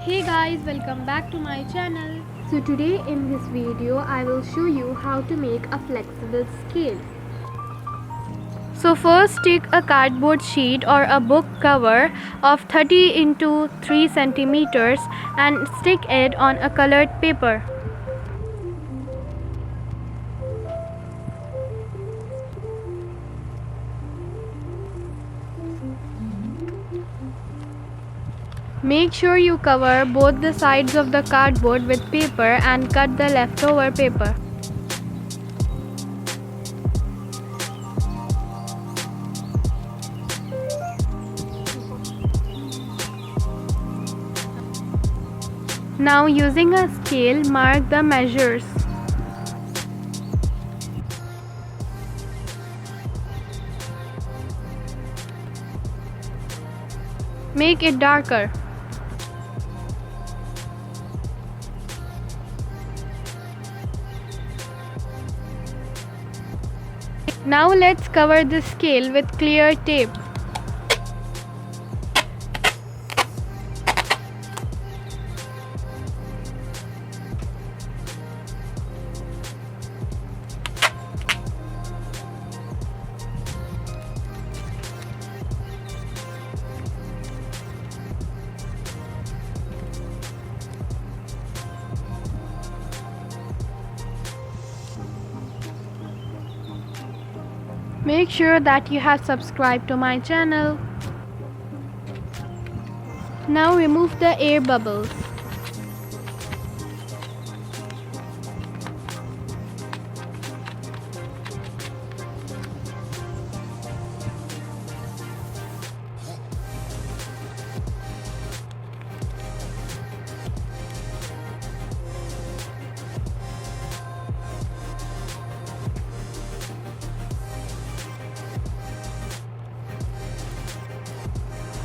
Hey guys, welcome back to my channel. So today in this video I will show you how to make a flexible scale. So first take a cardboard sheet or a book cover of 30 into 3 centimeters and stick it on a colored paper. Make sure you cover both the sides of the cardboard with paper and cut the leftover paper. Now using a scale, mark the measures. Make it darker. Now let's cover the scale with clear tape. Make sure that you have subscribed to my channel. Now remove the air bubbles.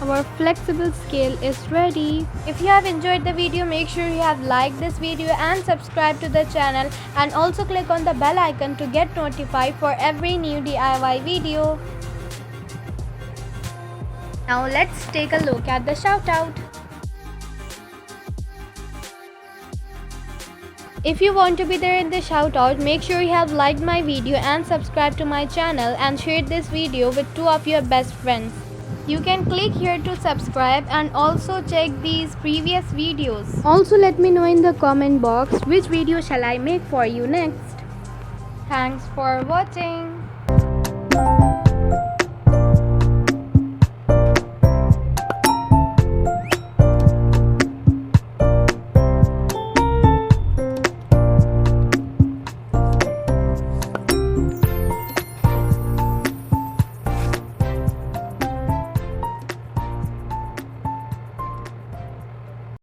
Our flexible scale is ready. If you have enjoyed the video, make sure you have liked this video and subscribe to the channel, and also click on the bell icon to get notified for every new DIY video. Now let's take a look at the shout out. If you want to be there in the shout out, make sure you have liked my video and subscribed to my channel and shared this video with 2 of your best friends. You can click here to subscribe and also check these previous videos. Also let me know in the comment box which video shall I make for you next. Thanks for watching.